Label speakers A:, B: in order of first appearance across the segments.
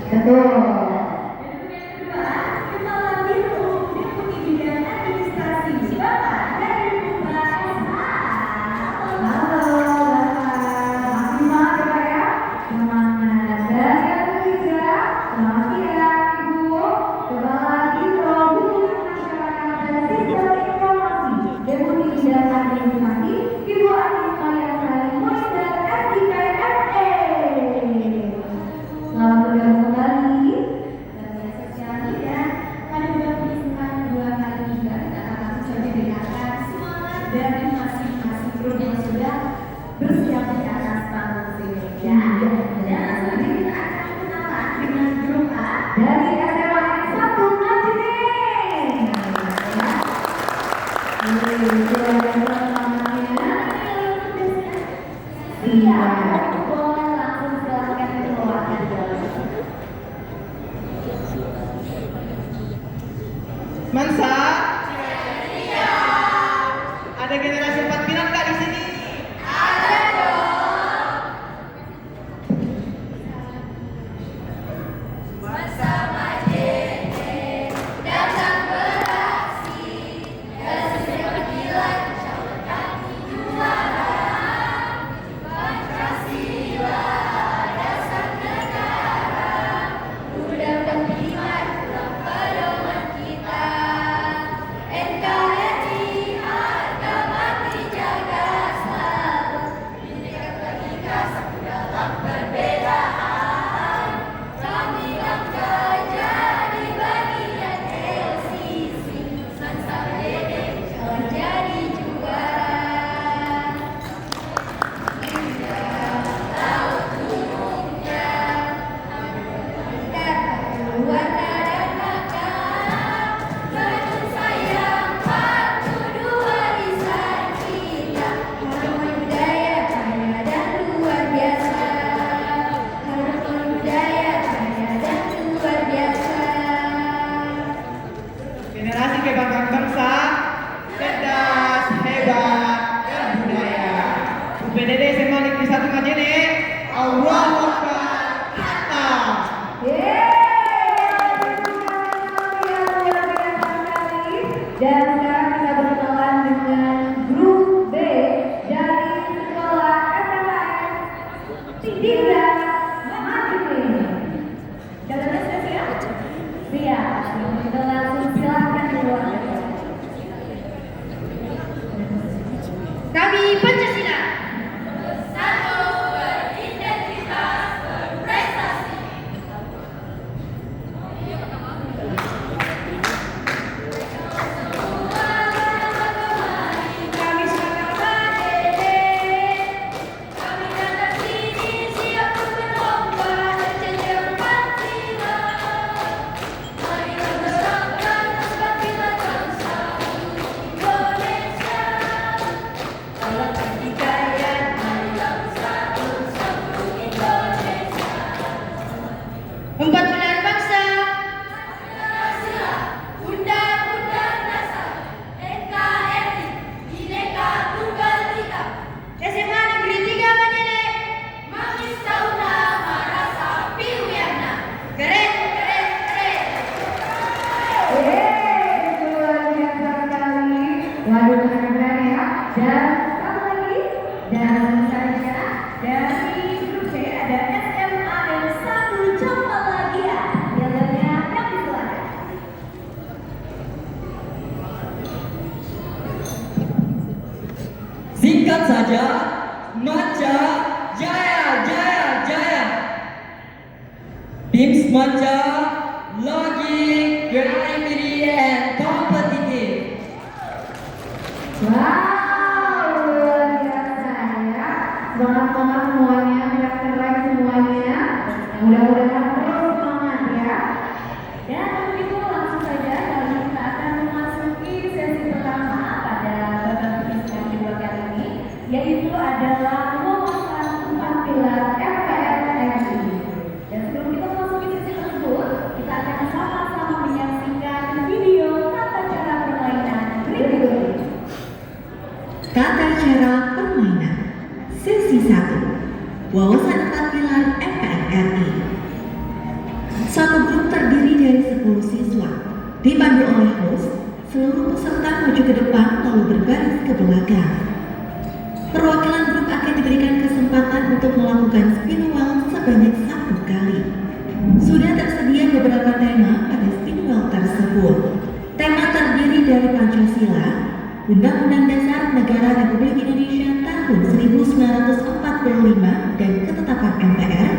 A: Betul.
B: Dari masing-masing grup yang sudah bersiap di atas panggung sini ya. Dan selanjutnya kita akan kenalan dengan grup A dari SMA 1 Najrin. Iya, boleh langsung silakan keluarkan jalan.
C: Mansa? Ada generasi 4 Pilar nggak di sini?
B: Ada dong. Bersama JJ datang beraksi, setiap kilat calon kami juara. Pancasila dasar negara, mudah berklimat dalam pedoman kita. NKRI harga mati jaga selalu, bineka tunggal ika dalam perbedaan. Kami bangga jadi bagian LCC, Sansa Dede calon jadi juara. Laut gunungnya, warna dan makna, baju sayang patuh warisan kita. Harmoni budaya kaya dan luar biasa. Harmoni budaya kaya dan luar biasa.
C: Generasi kebanggaan bangsa, cerdas, hebat, berbudaya. UPDD SMA Negeri 1 Majene, Allahu Akbar, Hatta.
A: Dan sekarang kita berkenalan dengan grup B dari sekolah SMAN Tidira Majrin. Jalannya sudah siap? Siap. Kita langsung silakan keluarkan. Kami Pancasila.
B: Satu beridentitas berprestasi. Kami semangat Dede. Kami datang sini siap berlomba menjajah Pancasila. Marilah bersama berbangkitlah bangsa Indonesia. Dalam kekayaan marilah bersatu satu Indonesia.
A: 4 pilar bangsa.
B: Pancasila, Undang-Undang Dasar, NKRI, Bineka Tunggal Ika,
A: SMA Negeri 3 Majene.
B: Mami Sauna Marasa Piuyana.
A: Keren. Itu luar biasa sekali. Waduh, keren ya. Dan satu lagi, dan saja dari grup C ada SMAN 1 Jamalaya. Jalannya kami silakan.
D: Singkat saja, Maja Jaya. Tim Maja lagi creativity and competitive.
A: Wow, luar biasa ya. Semangat semuanya, keren semuanya. Mudah-mudahan terus semangat ya. Dan begitu langsung saja kali ini kita akan memasuki sesi pertama pada babak penyisihan kedua kali ini, yaitu adalah wawasan 4 pilar MPRRI. Dan sebelum kita memasuki sesi tersebut, kita akan sama-sama menyaksikan video tata cara permainan berikut ini.
E: Tata cara permainan Sesi 1 Wawasan 4 pilar NKRI. Satu grup terdiri dari 10 siswa. Dipandu oleh host, seluruh peserta maju ke depan lalu berbaris ke belakang. Perwakilan grup akan diberikan kesempatan untuk melakukan spin wheel sebanyak 1 kali. Sudah tersedia beberapa tema pada spin wheel tersebut. Tema terdiri dari Pancasila, Undang-Undang Dasar Negara Republik Indonesia tahun 1945 dan Ketetapan MPR,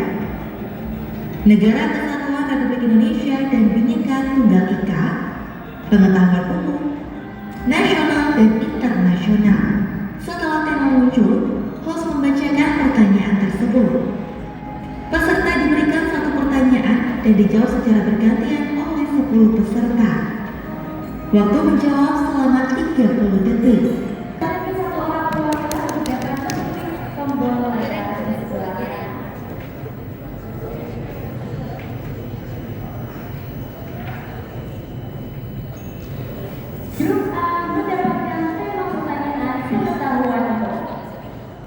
E: Negara Kesatuan Republik Indonesia dan Bhinneka Tunggal Ika, pengetahuan umum, nasional dan internasional. Setelah tema muncul, host membacakan pertanyaan tersebut. Peserta diberikan 1 pertanyaan dan dijawab secara bergantian oleh 10 peserta. Waktu menjawab selama 30 detik.
B: Tapi satu orang perwakilan untuk dapat mengklik tombol layar di sebelahnya. Grup A mendapatkan tema pertanyaan pengetahuan umum.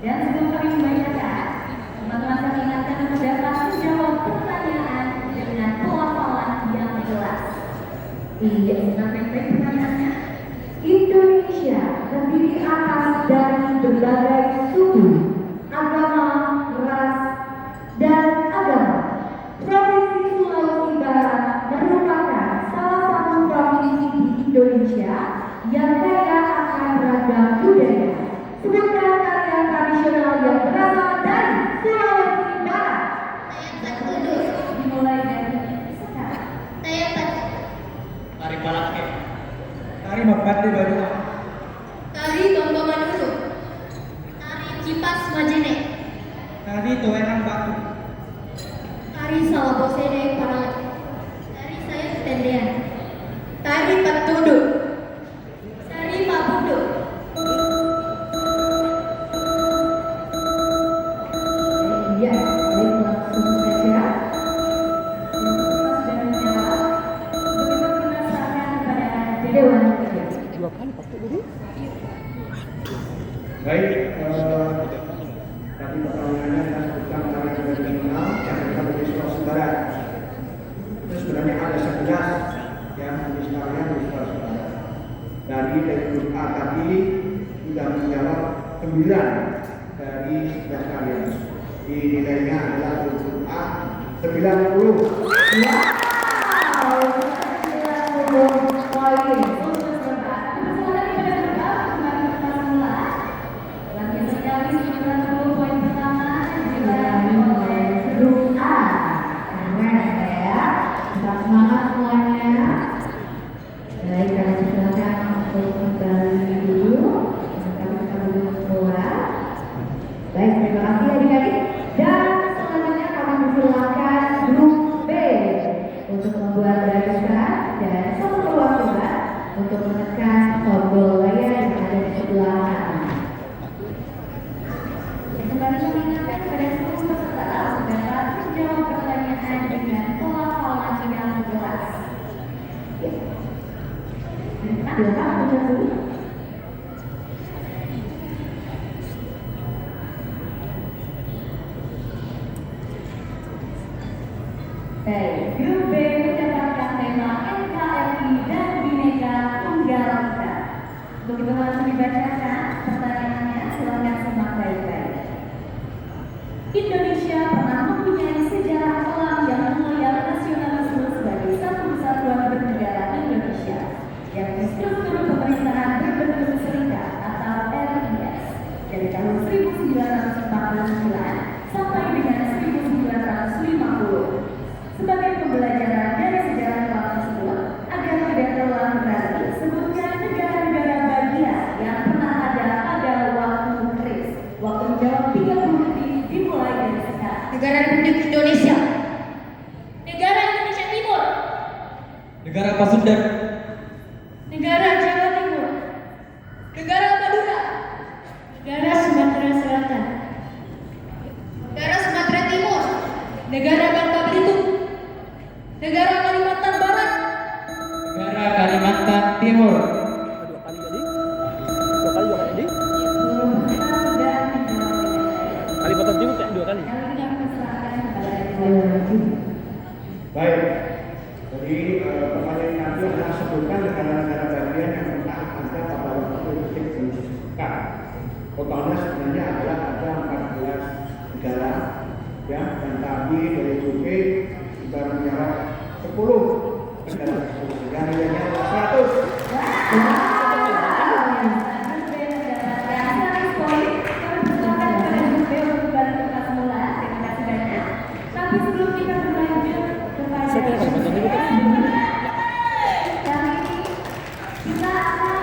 B: Dan sebelum kami membacakan, teman-teman kami ingatkan untuk dapat menjawab pertanyaan dengan pelafalan yang jelas. Iya, sampai pertanyaannya.
A: Indonesia terdiri atas dari berbagai suku, agama, ras, dan agama. Provinsi Sulawesi Barat merupakan salah satu provinsi di Indonesia yang kaya akan ragam budaya. Sebutkan tarian tradisional yang berasal dari Sulawesi Barat.
B: Dimulai dari sekarang.
C: Tari Palake. Tari Mapande Baru.
F: Tari Tomba Maduro, Tari Kipas Majene,
C: Tari Toenan Batu.
F: Tari Sawabosede Parang, Tari Sayur Tendean, Tari Patudu, Tari Pabudu,
A: Iya, baik langsung saja.
B: Sudah menjawab. Begitu kita serahkan kepada
A: Dewan
B: Dewan.
G: Baik, tadi pertanyaannya adalah tentang tari tradisional yang kita beri Sulawesi Barat. Itu sebenarnya ada 11 yang tulis tarian di Sulawesi Barat. Dari grup A tadi sudah menjawab 9 dari 11 tarian. Di nilainya adalah grup A 90.
A: Grup A, keren ya. Tetap semangat semuanya. Baik, kalian silakan untuk kembali dulu. Kami kita dulu semua. Baik, terima kasih adik-adik. Dan selanjutnya kami persilakan grup B untuk membuat barisan dan satu perwakilan untuk menekan tombol layar yang ada di sebelah kanan.
B: Kembali mengingatkan kepada seluruh peserta untuk dapat menjawab pertanyaan dengan pelafalan yang jelas.
A: Silakan untuk dulu.
B: Baik, grup B mendapatkan tema NKRI dan Bhinneka Tunggal Ika. Untuk itu langsung dibacakan pertanyaannya, silakan simak baik-baik. Indonesia pernah mempunyai sejarah kelam yang mulia nasionalisme sebagai satu kesatuan bernegara Indonesia yang berstruktur pemerintahan berbentuk serikat atau RIS dari tahun 1949 sampai dengan 1950. Sebagai pembelajaran dari sejarah kelam tersebut, agar tidak terulang kembali, sebutkan negara-negara bagian yang pernah ada pada waktu kris. Waktu menjawab 30 detik dimulai dari sekarang.
F: Negara Republik Indonesia, Negara Indonesia Timur,
D: Negara Pasundan,
F: Negara Jawa Timur, Negara Madura, Negara Sumatera Selatan, Negara Sumatera Timur, Negara Bangka Belitung, Negara Kalimantan Barat,
C: Negara Kalimantan Timur.
B: Seluruh peserta sudah menjawab.
H: Kalimantan Timur kayak 2 kali.
B: Kali ini kami persilakan kepada
A: Ayo,
B: Dewan.
G: Baik, jadi pertanyaan nanti adalah sebutkan negara-negara bagian yang pernah ada pada waktu detik K. Totalnya sebenarnya adalah ada 14 negara, ya, dan tadi dari survei sudah menjawab 10 negara tersebut. Yang nilainya adalah 100.
B: Tapi sebelum kita berlanjut kepada kali ini kita akan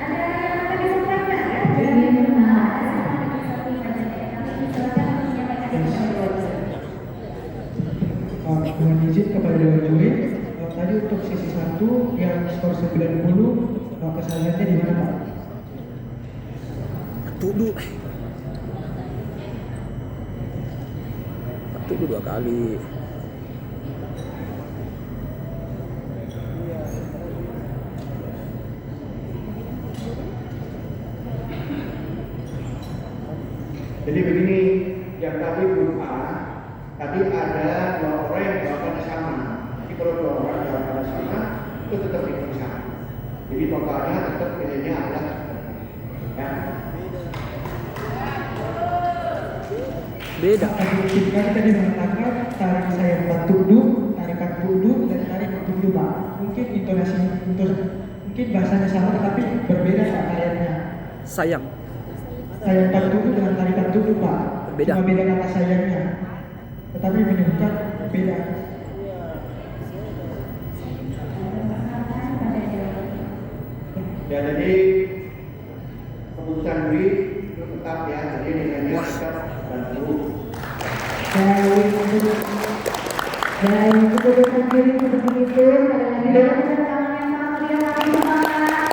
B: ada yang akan disampaikan ya dari
C: Dengan izin kepada Dewan Juri, tadi untuk sesi 1 yang skor 90, kesalahannya di mana Pak?
H: Tuduh 2 kali.
G: Jadi begini, yang tadi grup A, tadi ada 2 orang yang jawabannya sama. Jadi kalau 2 orang jawabannya sama, itu tetap diperiksa. Jadi totalnya tetap nilainya adalah ya.
H: Beda.
C: Tim kami tadi mengatakan tarik sayap duduk, tarikan duduk, dan tarik duduk Pak. Mungkin intonasi, mungkin bahasanya sama tetapi berbeda Pak tarikannya.
H: Sayang.
C: Sayap duduk dengan tarikan duduk Pak.
H: Berbeda.
C: Cuma beda kata sayangnya. Tetapi menyebutkan beda.
G: Ya, jadi keputusan juri itu tetap ya, jadi nilainya tetap 90.
A: Baik, keputusan juri seperti itu. Sekali lagi dengan tepuk tangan yang sangat meriah kami semangat.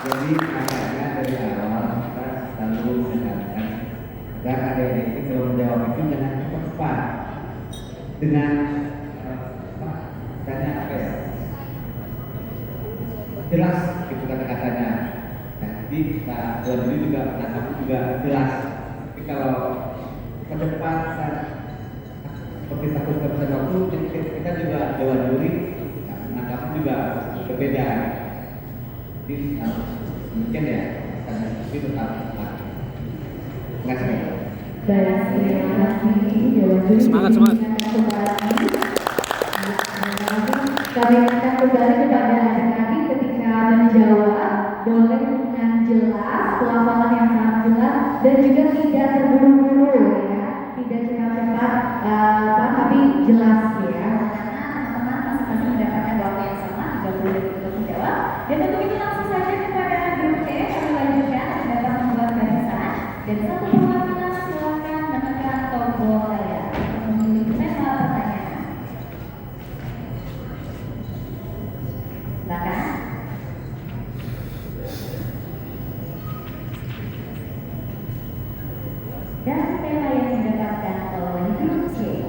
I: Jadi makanya dari awal kita selalu menekankan agar adik-adik itu kalau menjawab itu jangan cepat dengan tanya apa ya, jelas gitu kata-katanya. Nanti Pak Tuan Juri juga kamu juga jelas. Tapi kalau cepat seperti takut kehabisan waktu, kita juga Dewan Juri menangkap juga berbeda. Jadi mungkin ya karena itu tetap terima kasih.
A: Baik, terima kasih Dewan Juri.
H: Semangat.
A: Kami akan kembali kepada adik-adik ketika menjawab boleh dengan jelas, pelafalan yang sangat jelas dan juga tidak terburu-buru ya, tidak cepat-cepat tapi jelas ya.
B: teman-teman masing-masing mendapatkan waktu yang sama 30 detik untuk menjawab. Dan untuk itu langsung saja kepada grup E kami lanjutkan dapat membuat barisan dan satu perwakilan silakan menekan tombol layar untuk memilih tema pertanyaan. Silakan. Dan tema yang didapatkan oleh grup C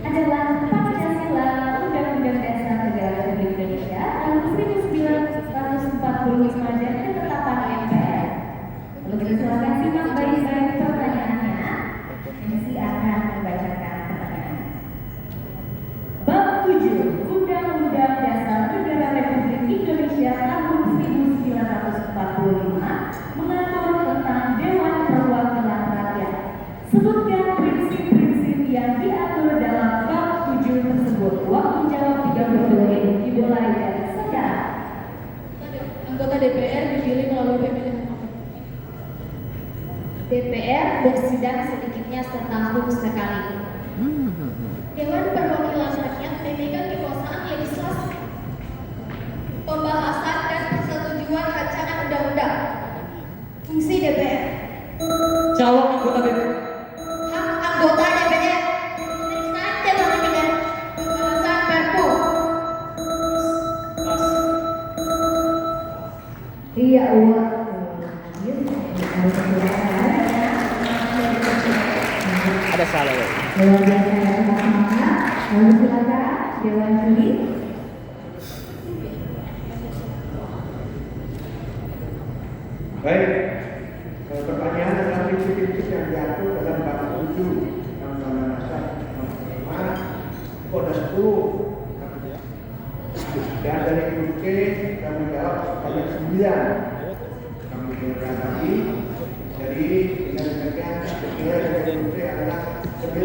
B: adalah Pancasila Undang-Undang Dasar Negara Republik Indonesia tahun 1945 dan ketetapan MPR. Lalu kita silakan simak baik-baik pertanyaannya. MC akan membacakan pertanyaan. Bab 7 Undang-Undang Dasar Negara Republik Indonesia tahun 1945 mengatur tentang Dewan Perwakilan Rakyat. Sebutkan prinsip-prinsip yang diatur dalam bab 7 tersebut. Waktu jawab 30 menit dimulai dari sekarang.
F: Anggota DPR dipilih melalui pemilihan. DPR bersidang sedikitnya setahun sekali. Dewan Perwakilan Rakyat memegang kekuasaan legislasi, pembahasan dan persetujuan rancangan undang-undang. Fungsi DPR,
D: Calon anggota DPR.
F: hak anggota DPR, pemeriksaan dewan pimpinan, pembahasan Perpu.
A: Iya, uang.
H: Ada salah ya.
A: Luar biasa ya, semangat. Lalu silakan Dewan Juri.
G: Baik, pertanyaan adalah prinsip-prinsip yang diatur dalam bab 7 Undang-Undang Dasar itu ada 10. Dan dari grup C kami jawab sebanyak 9. Kami berikan tadi. Jadi dengan demikian nilai dari grup C adalah 90.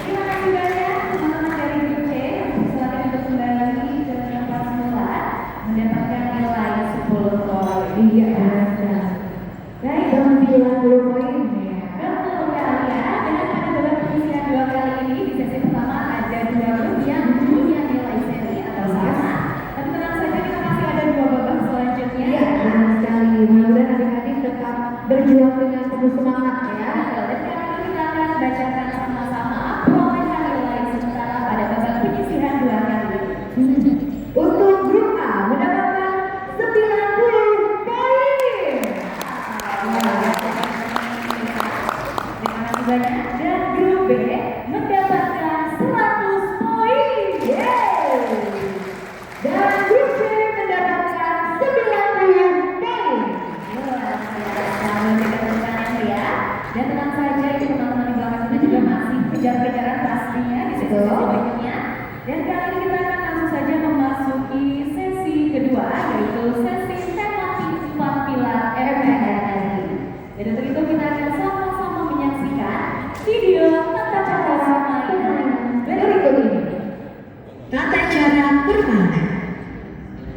B: Terima kasih banyak teman-teman dari grup C. Silakan untuk kembali ke tempat semula mendapatkan nilai 10 poin.
A: Iya, baik, 90 poin ya.
B: Betul kalian. Dengan pada babak penyisihan 2 kali ini di sesi pertama ada 2 grup yang punya nilai seri atau sama. Tapi tenang saja kita masih ada 2 babak selanjutnya.
A: Iya, benar sekali. Mudah-mudahan adik-adik tetap berjuang dengan penuh semangat ya.
B: Dan kali ini kita akan bacakan sama-sama perolehan nilai sementara pada babak penyisihan 2 kali ini.
A: Untuk grup A mendapatkan 90 poin.
B: Terima kasih banyak. Dan grup B mendapatkan 100 poin.
A: Yeay. Dan grup C mendapatkan 90 poin.
B: Dan tenang saja itu teman-teman di belakang kita juga masih kejar-kejaran pastinya di sesi berikutnya. Dan kali ini kita akan langsung saja memasuki sesi kedua, yaitu sesi tematik 4 pilar RPRI. Dan untuk itu kita akan sama-sama menyaksikan video tata cara permainan berikut ini.
E: Tata cara permainan.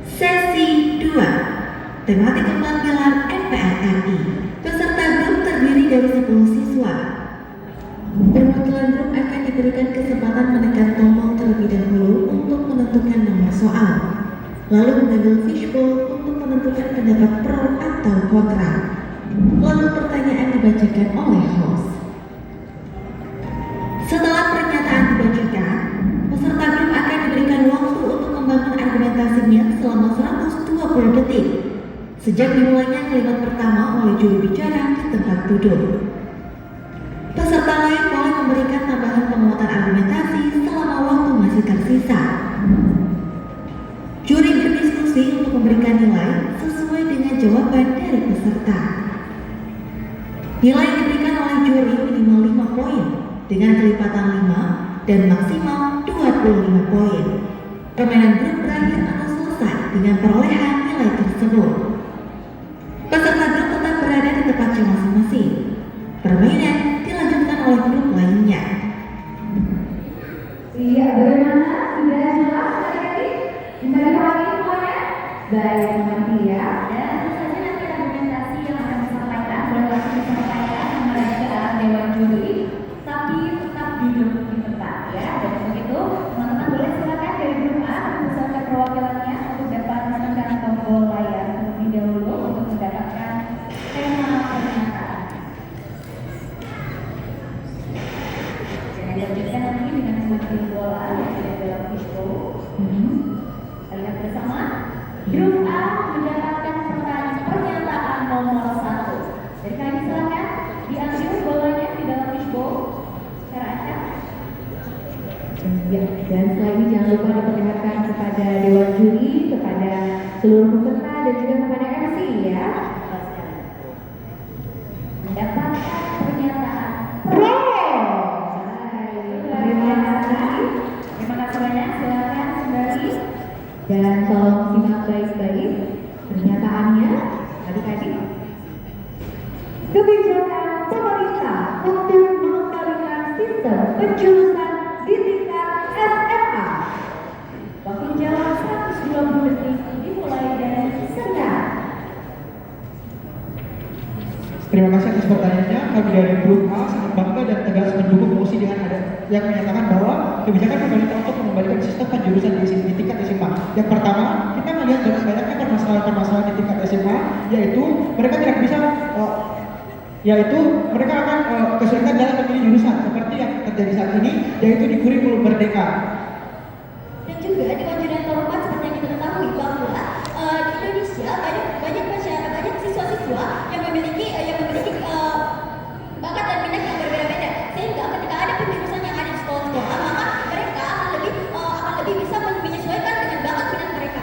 E: Sesi 2. Tematik 4 pilar MPRRI. Peserta grup terdiri dari 10 siswa. Perwakilan grup akan diberikan kesempatan menekan tombol terlebih dahulu untuk menentukan nomor soal, lalu mengambil fishbowl untuk menentukan pendapat pro atau kontra. Lalu pertanyaan dibacakan oleh host. Setelah pernyataan dibacakan, peserta grup akan diberikan waktu untuk membangun argumentasinya selama 120 detik. Sejak dimulainya kalimat pertama oleh juru bicara di tempat duduk. Peserta lain boleh memberikan tambahan penguatan argumentasi selama waktu masih tersisa. Juri berdiskusi untuk memberikan nilai sesuai dengan jawaban dari peserta. Nilai yang diberikan oleh juri minimal 5 poin dengan kelipatan 5 dan maksimal 25 poin. Permainan grup berakhir atau selesai dengan perolehan nilai tersebut. Peserta grup tetap berada di tempatnya masing-masing. Permainan dilanjutkan oleh grup lainnya.
A: Iya, bagaimana? Sudah jelas adik-adik? Bisa dipahami semuanya? Baik, mengerti ya.
B: Dan tentu saja nanti argumentasi yang akan disampaikan boleh langsung disampaikan menghadap ke arah dewan juri, tapi tetap duduk di tempat ya. Dan untuk itu teman-teman boleh silakan dari grup A beserta perwakilannya untuk dapat menekan tombol layar terlebih dahulu untuk mendapatkan tema pernyataan. Dan dilanjutkan nanti dengan semakin bola yang ada dalam fishbowl. Kita lihat bersama. Grup A mendapatkan pernyataan nomor 1. Jadi kami silakan diambil bolanya di dalam fishbowl secara acak.
A: Ya, dan setelah ini jangan lupa diperlihatkan kepada dewan juri, kepada seluruh peserta dan juga kepada MC ya.
B: Mendapatkan pernyataan
A: Pro.
B: Terima kasih. Terima kasih banyak. Silakan kembali.
A: Dan tolong simak baik-baik pernyataannya, adik-adik. Kebijakan pemerintah untuk mengembalikan sistem penjurusan di tingkat SMA.
B: Waktu jawab 120 detik dimulai dari sekarang.
C: Terima kasih atas pertanyaannya. Kami dari grup A sangat bangga dan tegas mendukung mosi dengan ada yang menyatakan bahwa kebijakan pemerintah untuk mengembalikan sistem penjurusan di tingkat SMA. Yang pertama, kita melihat dengan banyaknya permasalahan-permasalahan di tingkat SMA, yaitu mereka tidak bisa, mereka akan kesulitan dalam memilih jurusan seperti yang terjadi saat ini, yaitu di kurikulum Merdeka.
F: Dan juga dengan jurnal terhormat seperti yang kita ketahui bahwa di Indonesia banyak siswa-siswa yang memiliki bakat dan minat yang berbeda-beda, sehingga ketika ada penjurusan yang ada di sekolah-sekolah, maka mereka akan lebih bisa menyesuaikan dengan bakat minat mereka.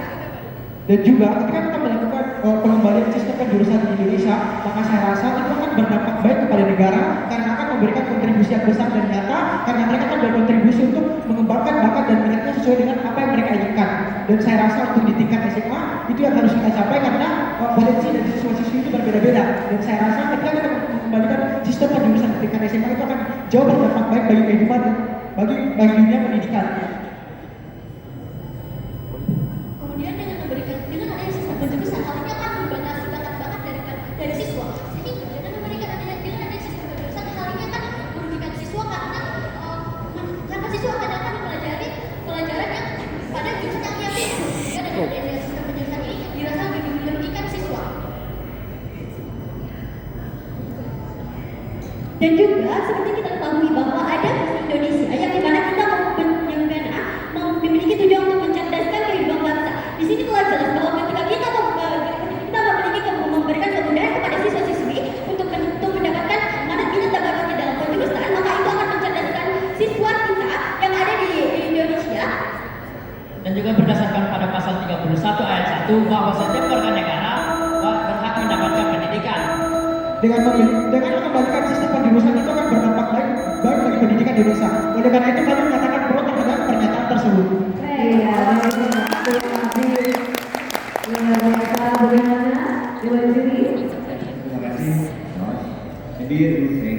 C: Dan juga ketika kita melakukan pengembalian sistem penjurusan di Indonesia, maka saya rasa itu akan berdampak baik kepada negara karena akan memberikan kontribusi kontribusi yang besar dan nyata karena mereka kan berkontribusi untuk mengembangkan bakat dan minatnya sesuai dengan apa yang mereka inginkan. Dan saya rasa untuk di tingkat SMA itu yang harus kita capai karena potensi dari siswa-siswi itu berbeda-beda. Dan saya rasa ketika kita mengembalikan sistem penjurusan di tingkat SMA itu akan jauh berdampak baik bagi kehidupan dan bagi dunia pendidikan.
F: Kemudian dengan adanya sistem penjurusan, hal ini akan membatasi bakat-bakat dari siswa. Sehingga dengan adanya sistem penjurusan, hal ini akan merugikan siswa karena siswa akan mempelajari pelajaran yang pada jurusan yang ia pilih. Dengan adanya sistem penjurusan ini dirasa lebih merugikan siswa. Dan juga seperti kita ketahui bahwa ada Indonesia yang dimana kita memiliki tujuan untuk mencerdaskan kehidupan bangsa. Di sini telah jelas bahwa ketika kita memberikan kemudahan kepada siswa-siswi untuk mendapatkan minat dan bakatnya dalam penjurusan, maka itu akan mencerdaskan siswa kita yang ada di Indonesia.
D: Dan juga berdasarkan pada pasal 31 ayat 1 bahwa setiap warga negara berhak mendapatkan pendidikan.
C: Dengan mengembalikan sistem penjurusan itu akan berdampak baik bagi pendidikan di Indonesia. Oleh karena itu kami menyatakan pro terhadap pernyataan tersebut.
A: Iya, terima kasih. Luar biasa, bagaimana? Dewan juri?
I: Terima kasih, Mas. Jadi saya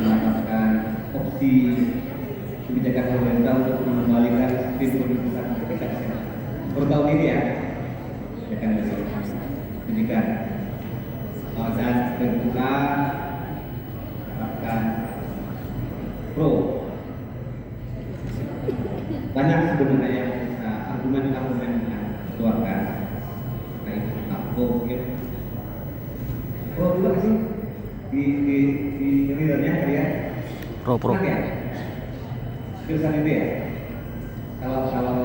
I: menetapkan opsi kebijakan pemerintah untuk mengembalikan sistem pendidikan ketika SMA. Per tahun ini ya, kebijakan pendidikan. Dan terbuka akan pro. Banyak sebenarnya yang argumen-argumen yang dikeluarkan. Baik, pro ya. Pro juga sih di readernya kalian.
H: Pro.
I: Ya? Jurusan itu ya. Kalau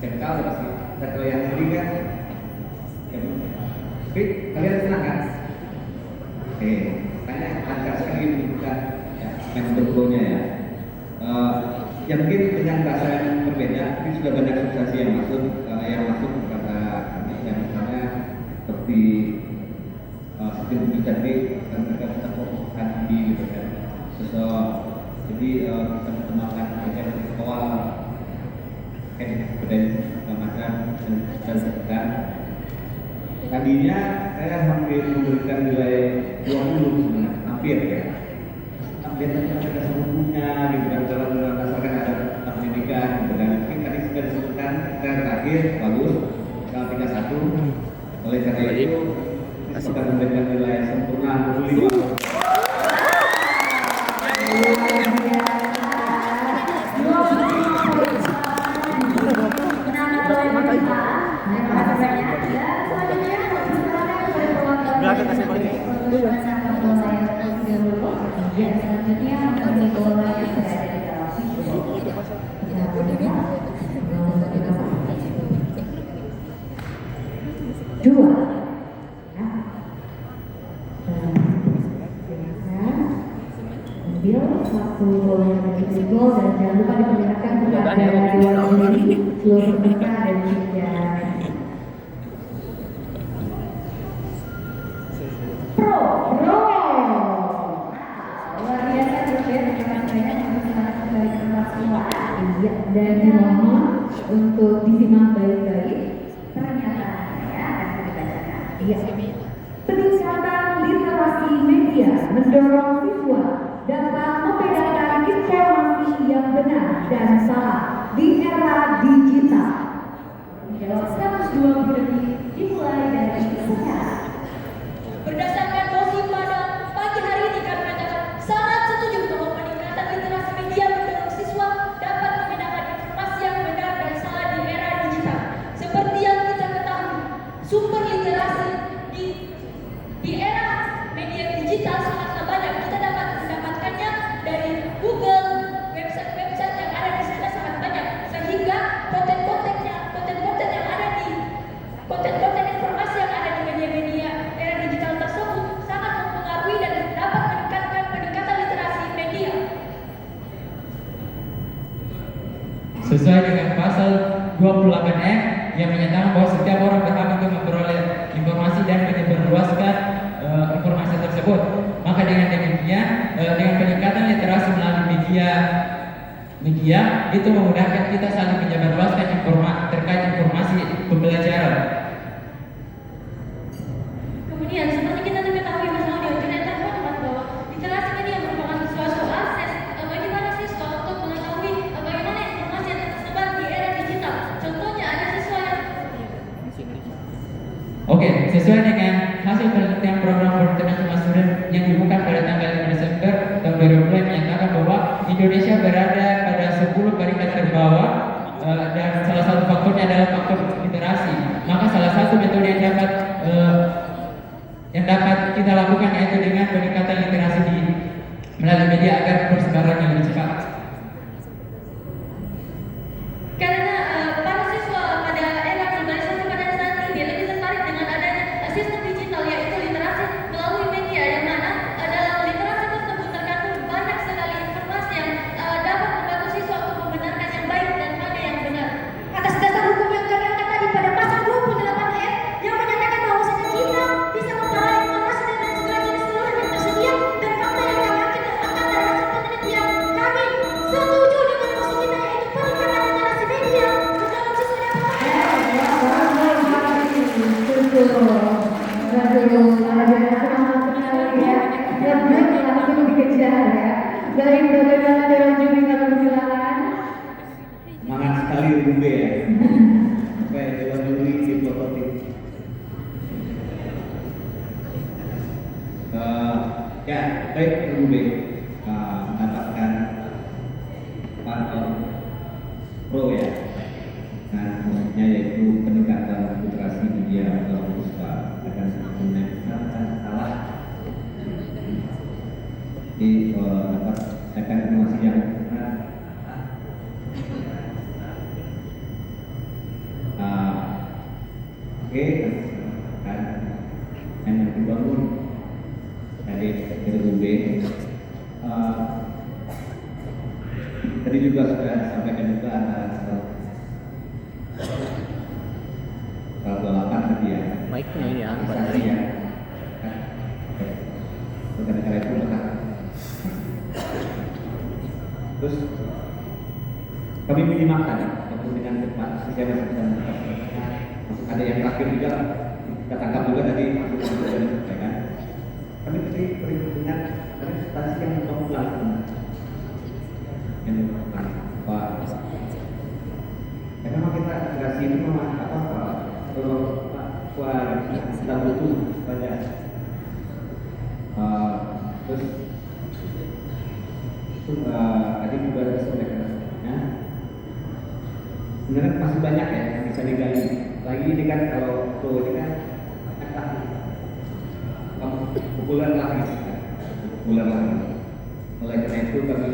I: chemical ya pasti. Kalau yang ini kan. Oke, kalian senang kan? Oke, makanya lancar sekali menunjukkan ya, metodologinya ya. Yang mungkin dengan bahasa yang berbeda, tapi sudah banyak substansi yang masuk kepada kami. Yang misalnya seperti sistem pendidikan dan mereka bisa fokuskan di gitu kan. Jadi bisa mengembangkan kajian awal, budaya macam dan sekitar. Tadinya saya hampir memberikan nilai 20 sebenarnya, hampir ya. Hampir ada sebelumnya gitu kan, dalam berdasarkan ada pendidikan gitu kan. Tapi tadi sudah disebutkan kita terakhir bagus, kalau 31. Oleh karena itu kita memberikan nilai sempurna 25.
A: Dua. Ambil satu bola yang gol dan jangan lupa diperlihatkan kepada dua juri seluruh peserta dan juga pro. Luar biasa terus ya, terima kasih banyak untuk semangat kembali ke kelas semua. Iya, dan dimohon untuk disimak baik-baik pernyataannya ya, akan dibacakan. Iya. Peningkatan literasi media mendorong siswa dapat membedakan informasi yang benar dan salah di era digital. Menjawab 120 detik dimulai dari sekarang.
F: Berdasarkan posisi pada pagi hari ini kami menyatakan sangat setuju bahwa peningkatan literasi media mendorong siswa dapat membedakan informasi yang benar dan salah di era digital. Seperti yang kita ketahui, sumber literasi di era media digital sangatlah banyak. Kita dapat mendapatkannya dari Google, website-website yang ada di sana sangat banyak. Sehingga konten-konten informasi yang ada di media-media era digital tersebut sangat mempengaruhi dan dapat meningkatkan peningkatan literasi media.
D: Sesuai dengan pasal 28F yang menyatakan bahwa setiap orang berhak untuk memperoleh informasi dan menyebarluaskan informasi tersebut. Maka dengan demikian yang itu memudahkan kita saling menyebarluaskan informasi terkait informasi pembelajaran.
F: Kemudian, seperti kita ketahui bersama di ujung yang terhormat bahwa literasi media merupakan suatu akses bagi para siswa untuk mengetahui bagaimana informasi yang tersebar di era digital. Contohnya ada siswa yang
D: Oke, sesuai dengan hasil penelitian program for International Student yang dibuka pada tanggal 5 Desember tahun 2020 menyatakan bahwa Indonesia berada pada 10 peringkat terbawah dan salah satu faktornya adalah faktor literasi. Maka salah satu metode yang dapat kita lakukan yaitu dengan peningkatan literasi melalui media agar persebarannya lebih cepat.
F: karena para siswa pada era globalisasi pada saat ini lebih tertarik dengan adanya sistem digital yaitu literasi melalui media yang mana dalam literasi tersebut terkandung banyak sekali informasi yang dapat membantu siswa untuk membenarkan yang baik dan mana yang benar.
B: Atas dasar hukum yang kami angkat tadi pada pasal 28F yang menyatakan bahwasanya kita bisa memperoleh informasi dengan segala jenis keluhan yang tersedia dan fakta yang kami angkat dari hasil penelitian kami setuju dengan posisi kita yaitu peningkatan literasi media mendalam siswa yang
A: Baik, bagaimana dengan juri kalau silakan?
I: Semangat sekali UB ya. Sampai Dewan Juri di prototip. Ya, baik UB mendapatkan panel pro ya. Nah, maksudnya yaitu peningkatan literasi media atau siswa akan salah. Jadi dapat akan informasi yang benar. Oke, kan yang dibangun dari RUB. Tadi juga sudah sampaikan juga antara 8 tadi ya.
H: Mic-nya ini ya,
I: Saksi ya. Negara itu lekat. Terus kami minimalkan waktu dengan cepat. Saya masih bisa masuk ada yang terakhir juga kita tangkap juga tadi ya kan. Kami tadi perhitungan representasi yang membangun yang apa ya memang kita integrasi ini memang kita butuh banyak terus tadi juga disampaikan ya sebenarnya masih banyak ya yang bisa digali lagi ini kan kalau pro ini kan populer lagi oleh karena itu kami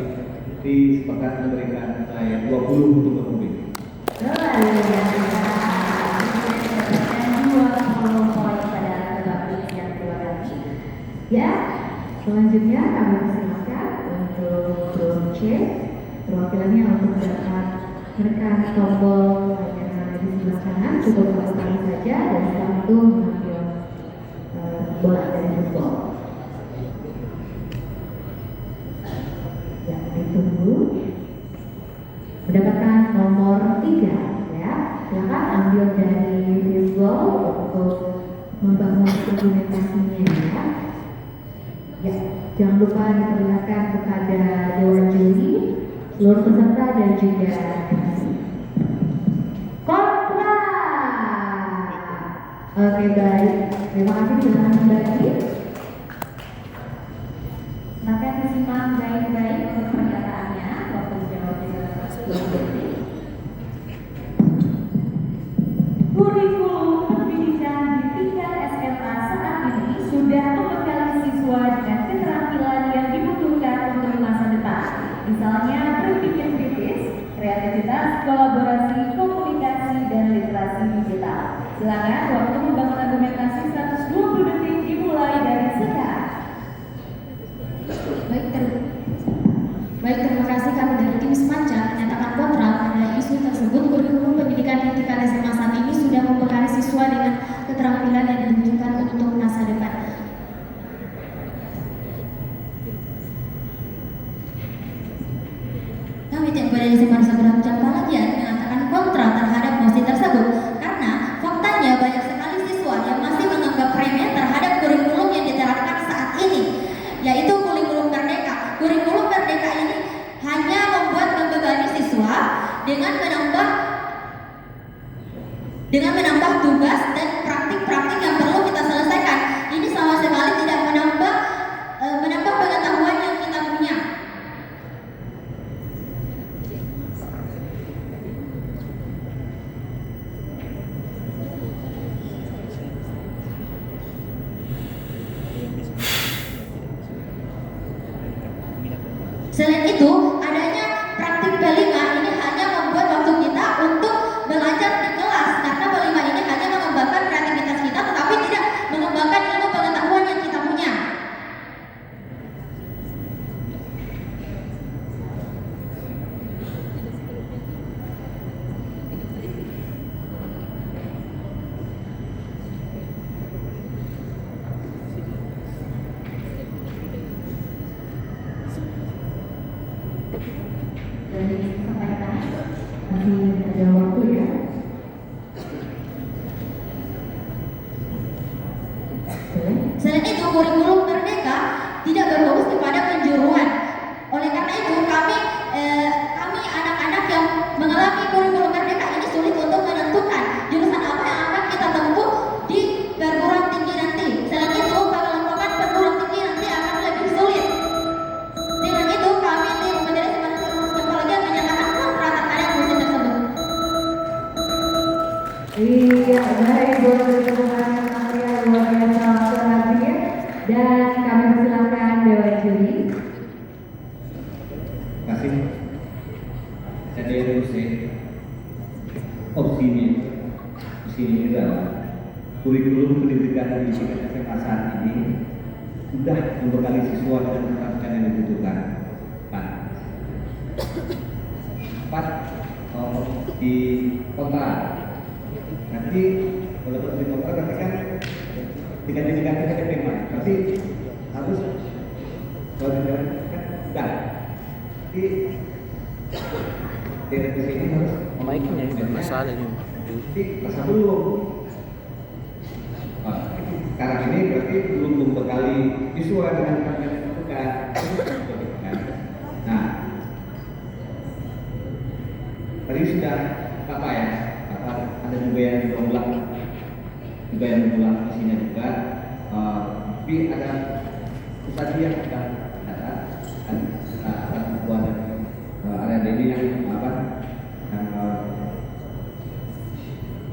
I: disepakati memberikan nilai 20 untuk berhubung.
A: Ya, selanjutnya kami persilakan untuk Bro C, perwakilannya untuk dapat menekan tombol yang ada di sebelah kanan, cukup satu kali saja dan setelah itu mengambil bola dari football. Ya, ditunggu. Mendapatkan nomor 3 ya. Silakan ambil dari football untuk membangun dokumentasinya ya. Ya, jangan lupa diperlihatkan kepada Dewan Juri, seluruh peserta dan juga kontra. Oke baik, terima kasih telah membagi.
B: Maka disimak baik-baik untuk pernyataannya waktu jawab juga 10 detik. Kurikulum pendidikan di tingkat SMA saat ini sudah membekali siswa dengan keterampilan yang dibutuhkan untuk masa depan. Misalnya berpikir kritis, kreativitas, kolaborasi, komunikasi, dan literasi digital. Silakan waktu membangun argumentasi 120 detik dimulai dari sekarang.
J: Baik, terima kasih. Kami dari tim Semanca menyatakan kontra pada isu tersebut. Kurikulum pendidikan di tingkat SMA saat ini sudah membekali siswa dengan keterampilan yang dibutuhkan untuk masa depan. Kami tidak boleh dari SMA Seberang Palajian mengatakan kontra terhadap mosi tersebut karena faktanya banyak sekali siswa yang masih menganggap remeh terhadap kurikulum yang diterapkan saat ini, yaitu kurikulum merdeka. Kurikulum merdeka ini hanya membuat membebani siswa dengan menambah tugas dan praktik-praktik yang perlu kita selesaikan. Ini sama sekali tidak menambah pengetahuan yang kita punya. Selain itu, adanya praktik P5 ini hanya membuat waktu kita untuk belajar di kelas, karena P5 ini hanya mengembangkan kreativitas kita tetapi tidak mengembangkan ilmu pengetahuan yang kita punya.
B: Dari sampaikan masih ada waktu ya.
J: Selain itu, kurikulum merdeka tidak berfokus kepada penjuruan. Oleh karena itu, kami anak-anak yang mengalami kurikulum merdeka ini sulit untuk menentukan jurusan apa yang akan kita tempuh di perguruan tinggi nanti. Selain itu, pengelompokan perguruan tinggi nanti akan lebih sulit. Dengan itu, kami di Majelis Palajian menyatakan kontra terhadap mosi tersebut.
B: Iya, baik, boleh dukungan material luar biasa selanjutnya, dan kami persilakan Dewan Juri.
I: Terima kasih. Saya dari opsinya adalah kurikulum pendidikan di tingkat SMA saat ini sudah membekali siswa dengan pendidikan yang dibutuhkan. Empat di kontra. Nanti kalau di kontra nanti kan diganti-ganti ke tema. Berarti harus kalau diganti kan sudah. Jadi di sini harus
H: Mic-nya ini masalah ini.
I: jadi masa belum. Sekarang ini berarti belum membekali siswa dengan yang dibutuhkan. Nah, tadi sudah apa ya? Ada juga yang berulang, isinya juga. Tapi ada tadi yang sudah ada ada ini yang apa? Yang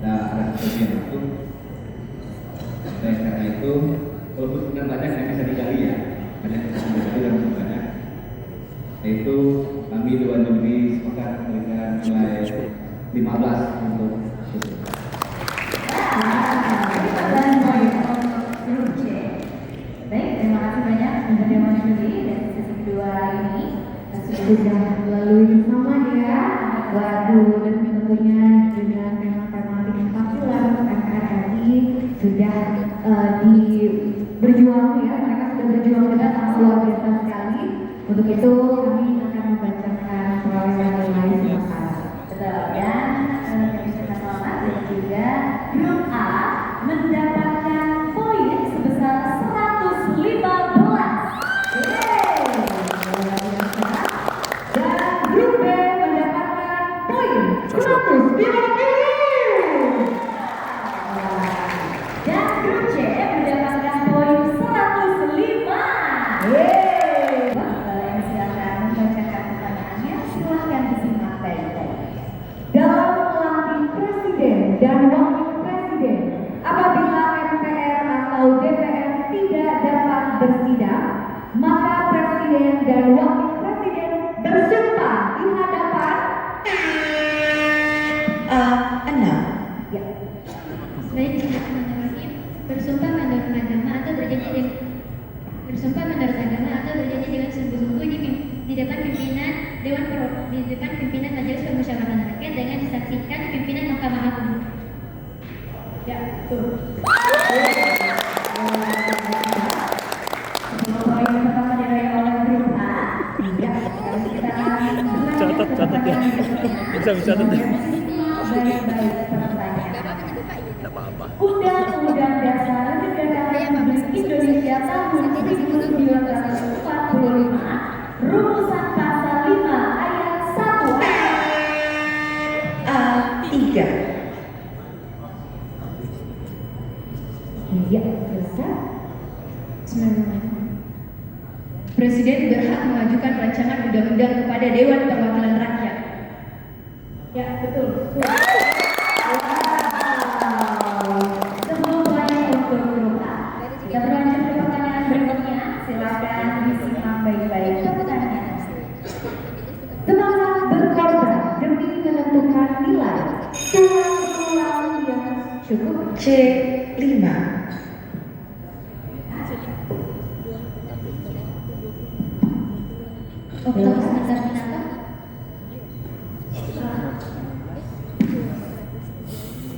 I: ada sesuatu yang masuk. Dan karena itu, walaupun sudah banyak yang bisa digali ya, banyak yang bisa digali dan banyak. Yaitu kami Dewan Juri sepakat memberikan nilai 15 untuk
B: Baik, terima kasih banyak untuk Dewan Juri dan sesi kedua ini sudah melalui bersama ya. Waduh, dan tentunya dengan tema-tema yang populer RRI sudah berjuang ya, mereka sudah berjuang dengan sangat luar biasa sekali. Untuk itu kami akan membacakan perolehan nilai silakan.
A: Betul, dan kami sudah selamat dan juga grup A mendapatkan poin sebesar 115.
B: Dan grup B mendapatkan poin 150.
A: Dan grup C mendapatkan poin 105. Kalian silakan membacakan pertanyaannya, silahkan disimak baik-baik.
B: Dalam melantik presiden dan wakil presiden, apabila MPR atau DPR tidak dapat bersidang, maka presiden dan wakil presiden bersumpah di hadapan
E: 6.
B: ya,
J: Baik, bismillahirrahmanirrahim. Bersumpah menurut agama atau berjanji dengan sungguh-sungguh di depan pimpinan di depan pimpinan Majelis Permusyawaratan Rakyat dengan disaksikan pimpinan Mahkamah Agung.
A: Ya, betul. Poin pertama diraih oleh grup A. Ya, sekarang kita
H: catat ya. Bisa catat ya.
B: Baik-baik pertanyaan.
H: Tidak apa-apa.
B: Undang-Undang Dasar Negara Republik Indonesia tahun 1945, rumusan pasal 5 ayat 1
E: A3.
B: Iya, silakan.
A: Presiden berhak mengajukan rancangan undang-undang kepada Dewan Perwakilan Rakyat.
B: Ya, betul. Sebelum banyak untuk grup A, kita berlanjut ke pertanyaan berikutnya. Silakan disimak baik-baik pertanyaan. Semangat berkorban demi menentukan nilai tulang yang cukup.
E: C5.
J: Oktav Semester Minata.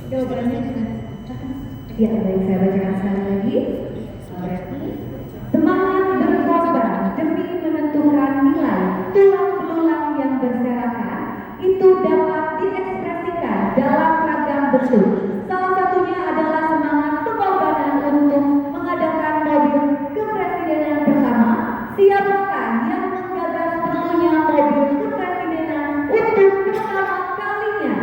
B: Jawabannya ya, baik, saya bacakan sekali lagi. Berarti semangat berkorban demi menentukan nilai tulang belulang yang berserakan itu dapat diekspresikan dalam ragam bentuk. Salah satunya adalah semangat pengorbanan untuk mengadakan mobil kepresidenan bersama. Siapakah yang menggagas perlunya mobil kepresidenan untuk pertama kalinya?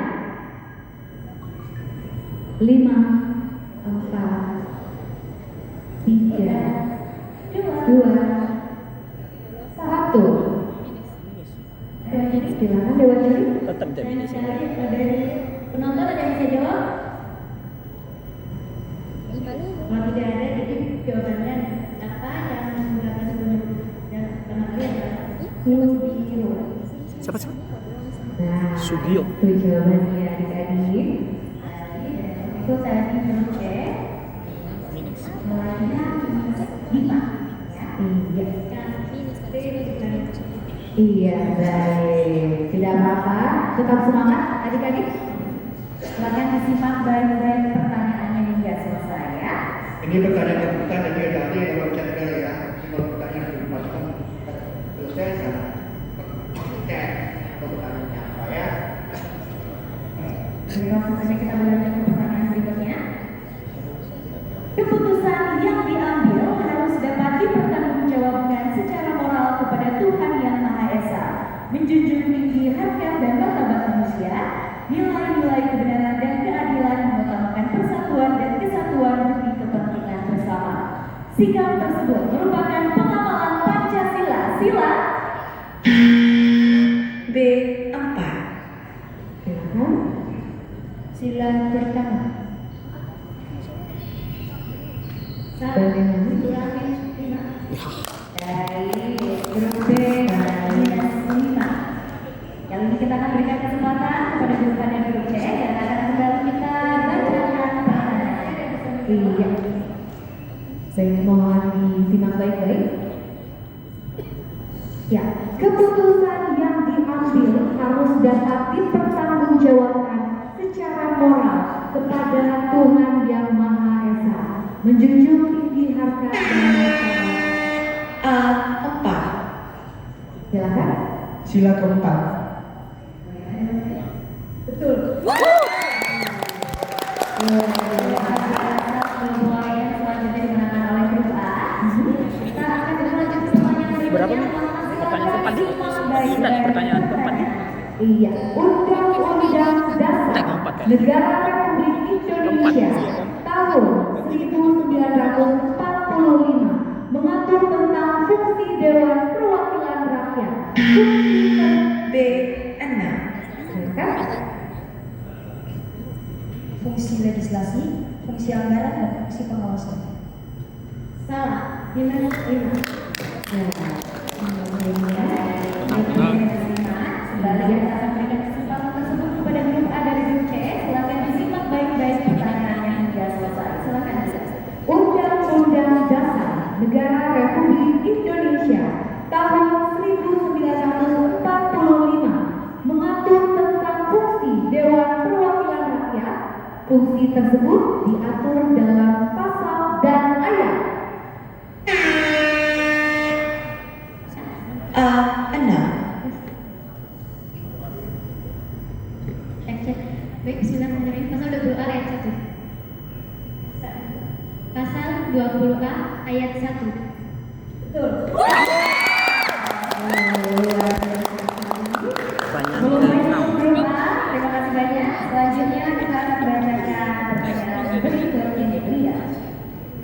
B: 5, 4, 3, 2, 1. Silakan Dewan Juri.
H: Tetap jadi sini.
B: Dari penonton ada yang bisa jawab? Kalau tidak ada, jadi jawabannya apa yang menggunakan sebelum dan pertama kali adalah Sugio.
H: Siapa?
B: Nah,
H: Sugio.
B: itu jawabannya adik-adik. Itu tadi belum cek. Nilainya -5. Iya, baik. Tidak apa-apa. Tetap semangat, adik-adik. Silakan disimak baik-baik pertanyaannya hingga selesai ya.
G: Ini pertanyaan terbuka dan dia tadi kalau cek ya. Kalau pertanyaan dimasukkan selesai saya cek pertanyaannya apa ya.
B: Jadi langsung saja kita berlanjut ke pertanyaan berikutnya. Keputusan yang diambil harus dapat dipertanggungjawabkan secara moral kepada Tuhan Yang Maha Esa, menjunjung tinggi harkat dan martabat manusia, nilai-nilai kebenaran dan keadilan, mengutamakan persatuan dan kesatuan demi kepentingan bersama. Sikap tersebut merupakan pengamalan Pancasila. Sila
E: B4.
B: silakan.
A: Sila pertama.
B: Bagaimana? Dari grup B -5. Kali ini kita akan berikan kesempatan kepada grup A dan grup C dan akan kembali kita bacakan pertanyaannya. Iya. Saya mohon disimak baik-baik. Ya, keputusan yang diambil harus dapat dipertanggungjawabkan secara moral kepada Tuhan Yang Maha Esa, menjunjung tinggi harkat dan martabat.
E: A4.
B: Silakan.
C: Sila keempat.
B: Betul. Semua yang selanjutnya dimenangkan oleh grup A. Kita akan berlanjut ke pertanyaan berikutnya.
H: Berapa nih? Pertanyaan keempat nih? Pertanyaan keempat nih?
B: Iya, Undang-Undang Dasar
H: keempat kan?
B: Negara Republik Indonesia tahun 1945 mengatur tentang fungsi Dewan Perwakilan Rakyat. Fungsi
E: B6.
B: silakan.
J: Fungsi legislasi, fungsi anggaran, dan fungsi pengawasan.
B: Salah. Gimana? Kembali kita akan berikan kesempatan tersebut kepada grup A dari grup C. Silakan disimak baik-baik pertanyaannya hingga selesai. Silakan. Undang-Undang Dasar Negara Republik Indonesia tahun 1945 mengatur tentang fungsi Dewan Perwakilan Rakyat. Fungsi tersebut diatur dalam pasal dan ayat.
E: A6.
J: 20A ayat 1.
B: Betul.
H: Banyak
B: Grup A, terima kasih banyak. Selanjutnya kita akan bacakan pertanyaan berikut ini dia.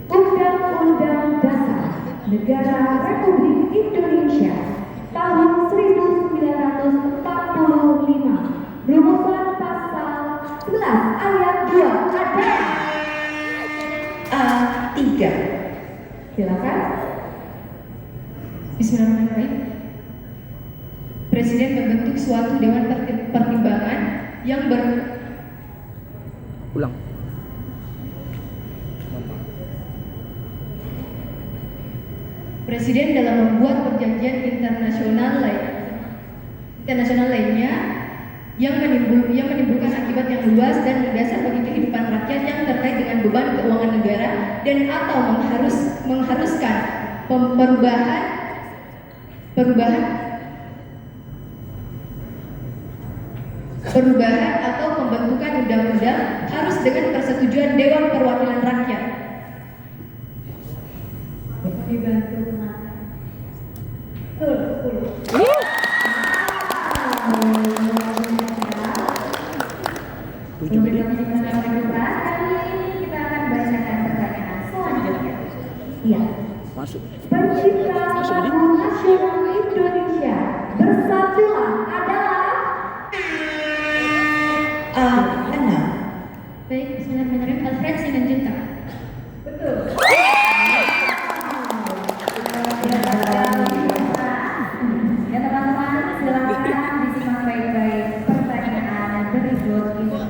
A: Undang-Undang Dasar Negara Republik Indonesia tahun 1945 rumusan pasal 11 ayat 2 ada
E: A3.
A: silakan.
J: Bismillahirrahmanirrahim. Presiden membentuk suatu dewan pertimbangan yang
H: ulang.
J: Presiden dalam membuat perjanjian internasional lainnya yang menimbulkan akibat yang luas dan mendasar bagi kehidupan rakyat yang terkait dengan beban keuangan negara dan atau mengharuskan perubahan atau pembentukan undang-undang harus dengan persetujuan Dewan Perwakilan Rakyat.
B: Dibantu teman. Betul, 10.
H: Tujuh.
B: Kali ini kita akan bacakan pertanyaan selanjutnya.
A: Iya.
H: Masuk.
A: Pencipta lagu nasional Indonesia Bersatulah adalah
E: A6.
J: Baik, bismillahirrahmanirrahim. Alfred Simanjuntak.
B: Betul. Ya teman-teman, silakan disimak baik-baik pertanyaan berikut ini.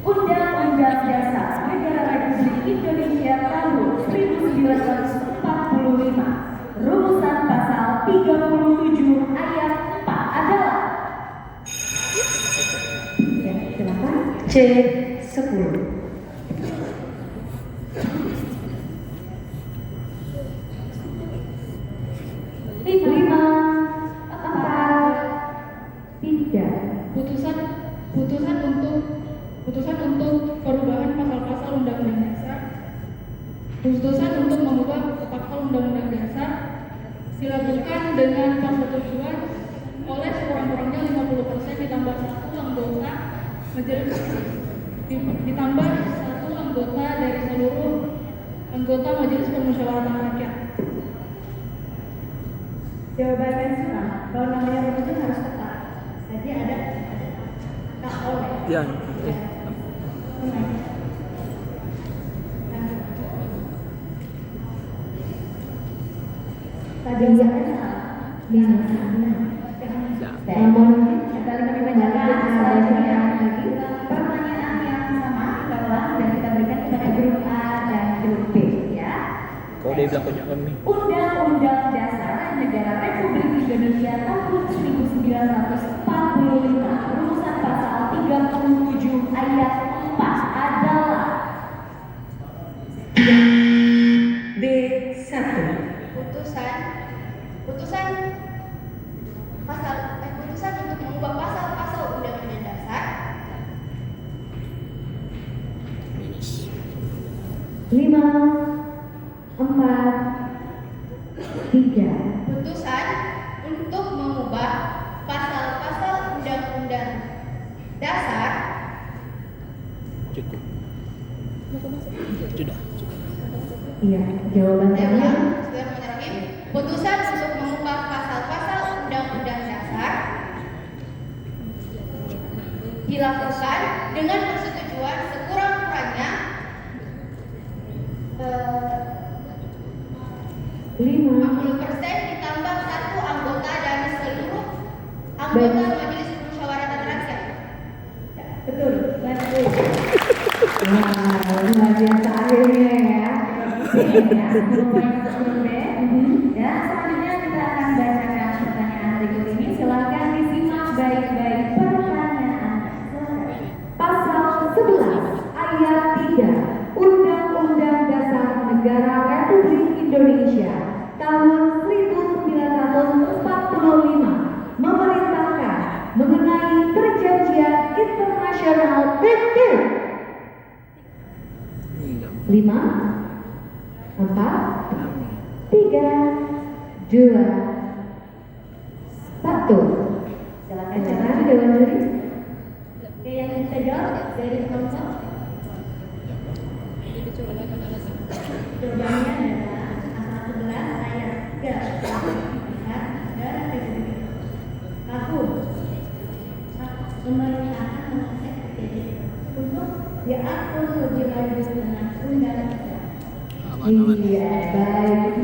B: Undang-Undang Dasar Negara Republik Indonesia tahun 1945 rumusan pasal 37 ayat 4 adalah
A: ya, silakan.
B: C10. Lima, empat,
A: Tiga.
J: Putusan untuk perubahan pasal-pasal Undang-Undang Dasar. Putusan untuk mengubah pasal Undang-Undang Dasar dilakukan dengan persetujuan oleh sekurang-kurangnya 50% ditambah satu anggota majelis ditambah satu anggota dari seluruh anggota Majelis Permusyawaratan Rakyat.
B: jawabannya semua. Kalau namanya penutup harus tepat. Jadi ada tak oleh.
H: Ya.
B: Tadi jawabannya
A: Namun
B: kembali kami bacakan selanjutnya lagi pertanyaan yang sama kita ulang dan kita berikan kepada grup A dan grup B ya.
H: Kau dia bilang punya kami.
B: Undang-Undang Dasar Negara Republik Indonesia tahun 1945 rumusan pasal 37 ayat 4 adalah
E: B1.
F: Putusan untuk mengubah pasal-pasal Undang-Undang Dasar
A: 5, 4, 3.
F: putusan untuk mengubah pasal-pasal Undang-Undang Dasar
H: Cukup. Sudah.
A: Iya, jawaban
F: saya
A: saya
F: ulang, Bismillahirrahmanirrahim. Putusan untuk mengubah pasal-pasal Undang-Undang Dasar dilakukan dengan persetujuan sekurang-kurangnya 50% ditambah satu anggota dari seluruh anggota Majelis Permusyawaratan Rakyat.
B: betul. Bantu.
A: Wah, luar biasa akhirnya ya.
B: Ya, selanjutnya kita akan bacakan pertanyaan berikut ini. Silakan disimak baik-baik pertanyaannya. Silakan.
A: Pasal 11 ayat 3 Undang-Undang Dasar Negara Republik Indonesia tahun 1945 memerintahkan mengenai perjanjian internasional tertentu. 5, 2, 1. Silakan Dewan Juri.
F: Oke, yang kita jawab dari kelompok. Jawabannya adalah pasal 11 ayat 3. Lihat negara Republik Aku memerintahkan mengecek PJJ untuk diatur lebih lanjut dengan undang-undang.
A: Iya, baik.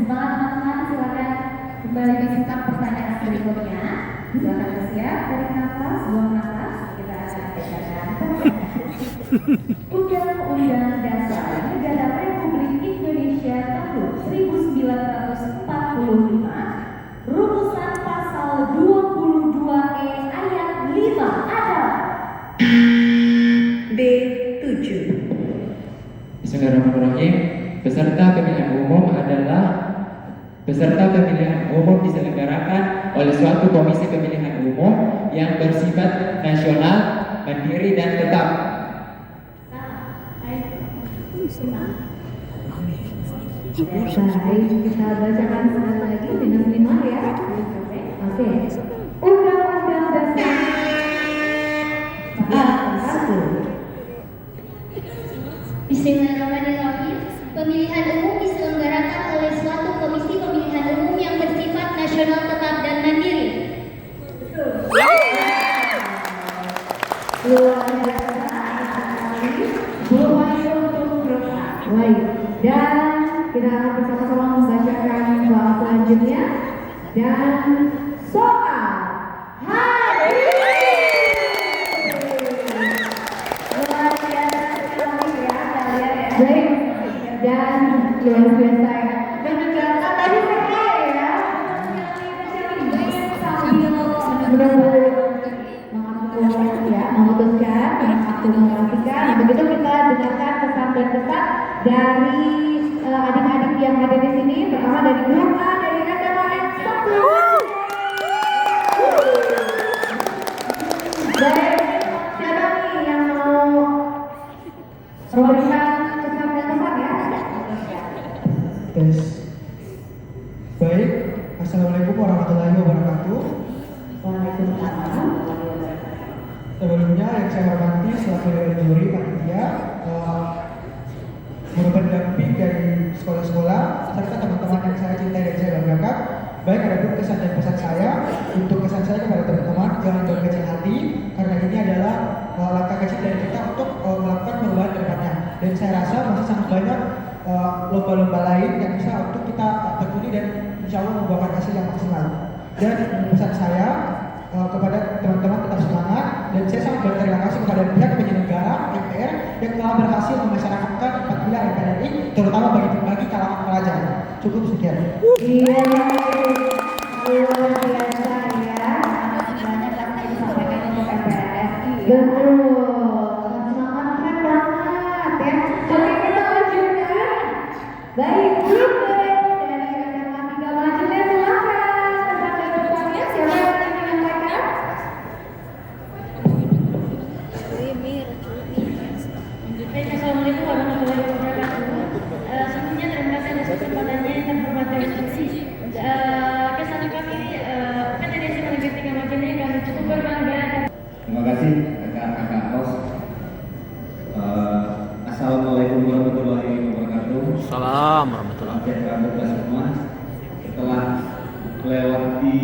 B: Teman-teman silakan kembali disimak pertanyaan berikutnya. Silakan bersiap, tarik nafas, buang nafas. Kita akan bacakan. Undang-Undang Dasar Negara Republik Indonesia tahun 1945, rumusan pasal 22E ayat 5 adalah
E: B7.
D: Bismillahirrahmanirrahim. Peserta pemilihan umum diselenggarakan oleh suatu komisi pemilihan umum yang bersifat nasional, mandiri dan tetap.
A: Baik, kita bacakan sekali lagi dengan 5 ya. Oke. Undang-Undang Dasar Pasal 1.
J: Bismillahirrahmanirrahim. Pemilihan umum diselenggarakan oleh suatu komisi pemilihan umum yang bersifat nasional, tetap dan mandiri.
A: Luar biasa. Berwajib untuk berdoa. Baik. Dan kita akan bersama-sama membacakan doa selanjutnya dan soal hari. Luar biasa sekali ya kalian ya. Baik. Dan luar biasa ya. Dan juga tadi saya ya. Memutuskan waktu memperhatikan. Begitu kita dengarkan pesan dan kesan dari adik-adik yang ada di sini. Pertama dari grup A dari SMA 1. Baik, siapa nih yang mau memberikan kesan dan kesan ya?
C: Tes. Baik, Assalamualaikum warahmatullahi wabarakatuh.
A: Waalaikumsalam.
C: Sebelumnya yang saya hormati selaku dewan juri panitia, guru pendamping dari sekolah-sekolah serta teman-teman yang saya cintai dan saya banggakan. Baik, ada pun kesan dan pesan saya. Untuk kesan saya kepada teman-teman, jangan berkecil hati karena ini adalah langkah kecil dari kita untuk melakukan perubahan ke depannya. Dan saya rasa masih sangat banyak lomba-lomba lain yang bisa untuk kita tekuni dan insya Allah membuahkan hasil yang maksimal. Dan pesan saya kepada teman-teman tetap semangat, dan saya sangat berterima kasih kepada pihak penyelenggara MPR yang telah berhasil memasyarakatkan 4 pilar NKRI terutama bagi kalangan pelajar. Cukup sekian.
A: Iya, luar biasa ya.
B: banyak yang disampaikan untuk MPRSI.
A: Betul. Semangatnya banget ya. Oke, kita lanjutkan. Baik, grup dari SMA 3 maju ya, silakan. Pesan dan pesannya siapa yang ingin menyampaikan?
F: Assalamualaikum warahmatullahi wabarakatuh. Sebelumnya terima kasih atas kesempatannya yang terhormat dari institusi. Kesan kami dari SMA Negeri 3 Majene kami cukup berbangga.
I: Terima kasih kakak-kakak Ros. Assalamualaikum warahmatullahi wabarakatuh.
H: Salam warahmatullahi
I: Salam sejahtera untuk kita semua. Setelah melewati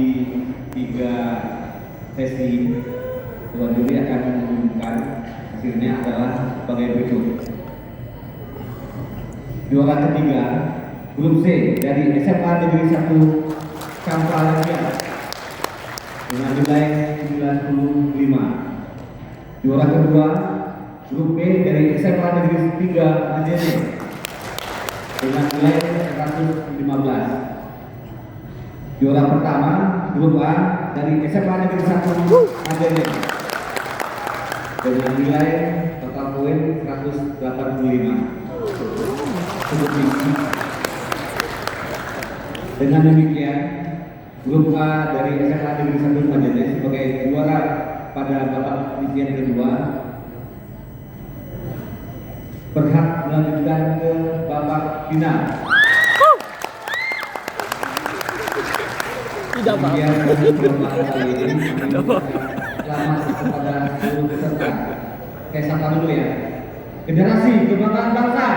I: 3 sesi, Tuan Juri akan mengumumkan hasilnya adalah sebagai berikut. Juara ketiga, grup C dari SMA Negeri 1 Kampalagia dengan nilai 95. Juara kedua, grup B dari SMA Negeri 3 Majene dengan nilai 115. Juara pertama, grup A dari SMA Negeri 1 Majene dengan nilai total poin 185. Cukup tinggi. Dengan demikian, grup A dari SMA Negeri 1 Majene sebagai juara pada babak penyisian kedua berhak melanjutkan ke babak final.
H: Tidak apa-apa.
I: Kemudian kami perlombaan kali ini selamat kepada seluruh peserta. Oke, sapa dulu ya. Generasi Kebanggaan Bangsa.